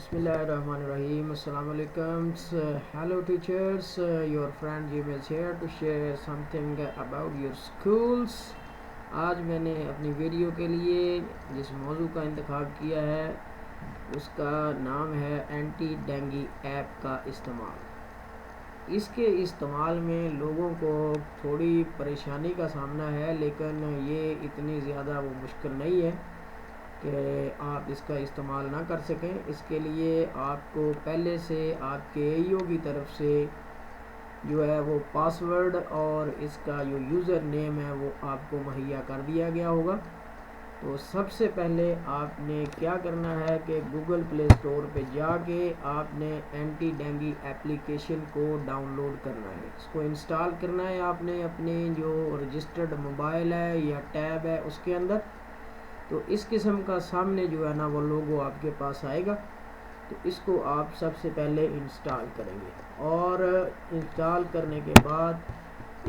Bismillahirrahmanirrahim. Assalamu alaikum. Hello teachers, your friend Jim is here to share something about your schools. آج میں نے اپنی video کے لیے جس موضوع کا انتخاب کیا ہے اس کا نام ہے اینٹی ڈینگی ایپ کا استعمال. اس کے استعمال میں لوگوں کو تھوڑی پریشانی کا سامنا ہے، لیکن یہ اتنی زیادہ وہ مشکل نہیں ہے کہ آپ اس کا استعمال نہ کر سکیں. اس کے لیے آپ کو پہلے سے آپ کے AEO کی طرف سے جو ہے وہ پاسورڈ اور اس کا جو یوزر نیم ہے وہ آپ کو مہیا کر دیا گیا ہوگا. تو سب سے پہلے آپ نے کیا کرنا ہے کہ گوگل پلے اسٹور پہ جا کے آپ نے اینٹی ڈینگی ایپلیکیشن کو ڈاؤن لوڈ کرنا ہے. اس کو انسٹال کرنا ہے آپ نے اپنے جو رجسٹرڈ موبائل ہے یا ٹیب ہے اس کے اندر. تو اس قسم کا سامنے جو ہے نا وہ لوگو آپ کے پاس آئے گا. تو اس کو آپ سب سے پہلے انسٹال کریں گے، اور انسٹال کرنے کے بعد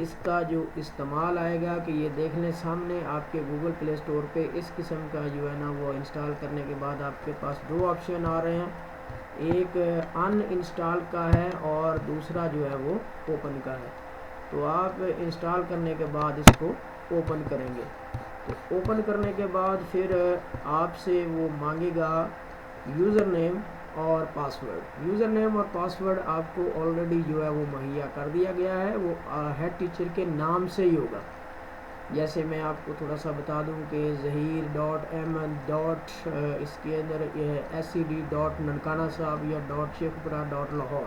اس کا جو استعمال آئے گا کہ یہ دیکھ لیں سامنے آپ کے گوگل پلے اسٹور پہ اس قسم کا جو ہے نا وہ انسٹال کرنے کے بعد آپ کے پاس دو آپشن آ رہے ہیں، ایک ان انسٹال کا ہے اور دوسرا جو ہے وہ اوپن کا ہے. تو آپ انسٹال کرنے کے بعد اس کو اوپن کریں گے. تو اوپن کرنے کے بعد پھر آپ سے وہ مانگے گا یوزر نیم اور پاسورڈ. یوزر نیم اور پاسورڈ آپ کو آلریڈی جو ہے وہ مہیا کر دیا گیا ہے، وہ ہیڈ ٹیچر کے نام سے ہی ہوگا. جیسے میں آپ کو تھوڑا سا بتا دوں کہ ظہیر.m. اس کے اندر SCD. ننکانہ صاحب یا .شیخپورہ.لاہور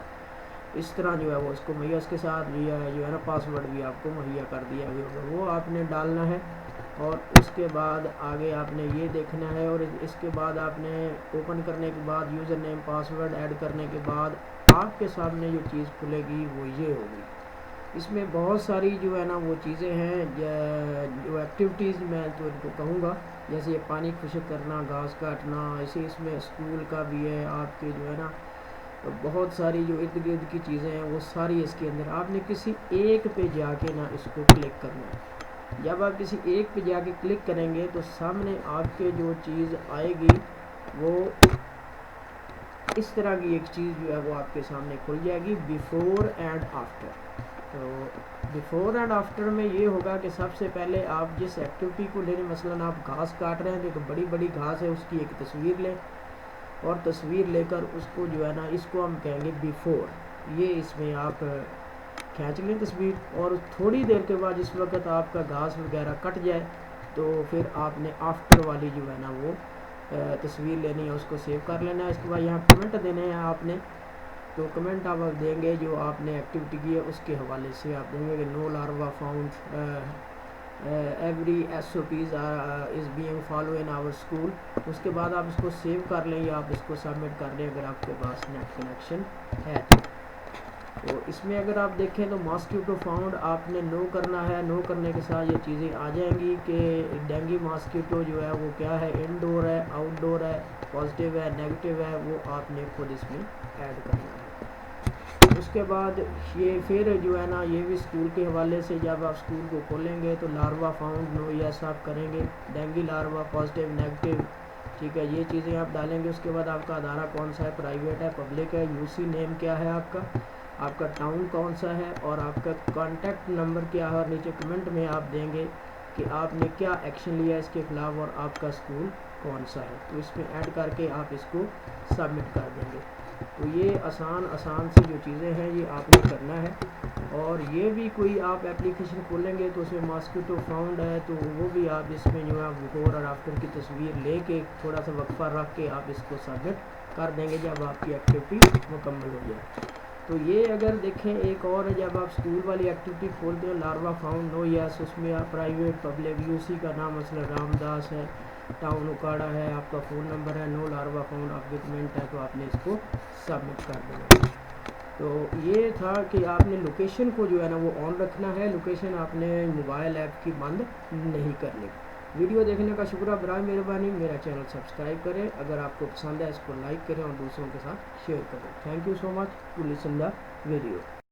اس طرح جو ہے وہ اس کو مہیا، اس کے ساتھ بھی جو ہے نا پاسورڈ بھی آپ کو مہیا کر دیا گیا ہوگا، وہ آپ نے ڈالنا ہے. اور اس کے بعد آگے آپ نے یہ دیکھنا ہے، اور اس کے بعد آپ نے اوپن کرنے کے بعد یوزر نیم پاسورڈ ایڈ کرنے کے بعد آپ کے سامنے جو چیز کھلے گی وہ یہ ہوگی. اس میں بہت ساری جو ہے نا وہ چیزیں ہیں جو ایکٹیویٹیز میں تو ان کو کہوں گا، جیسے یہ پانی خشک کرنا، گھاس کاٹنا، اسی اس میں اسکول کا بھی ہے آپ کے جو ہے نا بہت ساری جو ارد گرد کی چیزیں ہیں وہ ساری اس کے اندر. آپ نے کسی ایک پہ جا کے نا اس کو کلک کرنا ہے. جب آپ کسی ایک پہ جا کے کلک کریں گے تو سامنے آپ کے جو چیز آئے گی وہ اس طرح کی ایک چیز جو ہے وہ آپ کے سامنے کھل جائے گی، بیفور اینڈ آفٹر. تو بیفور اینڈ آفٹر میں یہ ہوگا کہ سب سے پہلے آپ جس ایکٹیویٹی کو لیں، مثلاً آپ گھاس کاٹ رہے ہیں تو ایک بڑی بڑی گھاس ہے اس کی ایک تصویر لیں، اور تصویر لے کر اس کو جو ہے نا اس کو ہم کہیں گے بیفور. یہ اس میں آپ کھینچ لیں تصویر، اور تھوڑی دیر کے بعد جس وقت آپ کا گھاس وغیرہ کٹ جائے تو پھر آپ نے آفٹر والی جو ہے نا وہ تصویر لینی ہے، اس کو سیو کر لینا ہے. اس کے بعد یہاں کمنٹ دینے ہیں آپ نے. تو کمنٹ آپ دیں گے جو آپ نے ایکٹیویٹی کی ہے اس کے حوالے سے آپ دیں گے کہ no larva found, every SOPs is being followed in our school. اس کے بعد آپ اس کو سیو کر لیں یا آپ اس کو سبمٹ کر لیں اگر آپ کے پاس نیٹ کنیکشن ہے. تو اس میں اگر آپ دیکھیں تو ماسکیٹو فاؤنڈ آپ نے نو کرنا ہے. نو کرنے کے ساتھ یہ چیزیں آ جائیں گی کہ ڈینگی ماسکیٹو جو ہے وہ کیا ہے، انڈور ہے، آؤٹ ڈور ہے، پازیٹیو ہے، نیگیٹو ہے، وہ آپ نے خود اس میں ایڈ کرنا ہے. اس کے بعد یہ پھر جو ہے نا یہ بھی اسکول کے حوالے سے جب آپ اسکول کو کھولیں گے تو لاروا فاؤنڈ نو یس آپ کریں گے، ڈینگی لاروا پازیٹیو نیگیٹو، ٹھیک ہے، یہ چیزیں آپ ڈالیں گے. اس کے بعد آپ کا ادارہ کون سا ہے، پرائیویٹ ہے، پبلک ہے، UC نیم کیا ہے آپ کا ٹاؤن کون سا ہے، اور آپ کا کانٹیکٹ نمبر کیا ہے، اور نیچے کمنٹ میں آپ دیں گے کہ آپ نے کیا ایکشن لیا اس کے خلاف اور آپ کا اسکول کون سا ہے. تو اس میں ایڈ کر کے آپ اس کو سبمٹ کر دیں گے. تو یہ آسان سی جو چیزیں ہیں یہ آپ نے کرنا ہے. اور یہ بھی کوئی آپ ایپلیکیشن کھولیں گے تو اس میں ماسکیٹو فاؤنڈ ہے تو وہ بھی آپ اس میں جو ہے بیفور اور آفٹر کی تصویر لے کے تھوڑا سا وقفہ رکھ کے آپ اس کو سبمٹ کر دیں گے جب آپ کی ایکٹیویٹی مکمل ہو جائے. تو یہ اگر دیکھیں ایک اور ہے، جب آپ اسکول والی ایکٹیویٹی کھولتے ہیں لاروا فاؤنڈ نو یس، اس میں آپ پرائیویٹ پبلک UC کا نام مثلا رام داس ہے، ٹاؤن اکاڑا ہے، آپ کا فون نمبر ہے، نو لاروا فاؤنڈ آپ کے کمنٹ ہے، تو آپ نے اس کو سبمٹ کر دینا. تو یہ تھا کہ آپ نے لوکیشن کو جو ہے نا وہ آن رکھنا ہے، لوکیشن آپ نے موبائل ایپ کی بند نہیں کرنی. ویڈیو دیکھنے کا شکریہ، برائے مہربانی میرا چینل سبسکرائب کریں، اگر آپ کو پسند ہے اس کو لائک کریں اور دوسروں کے ساتھ شیئر کریں. Thank you so much to listen the video.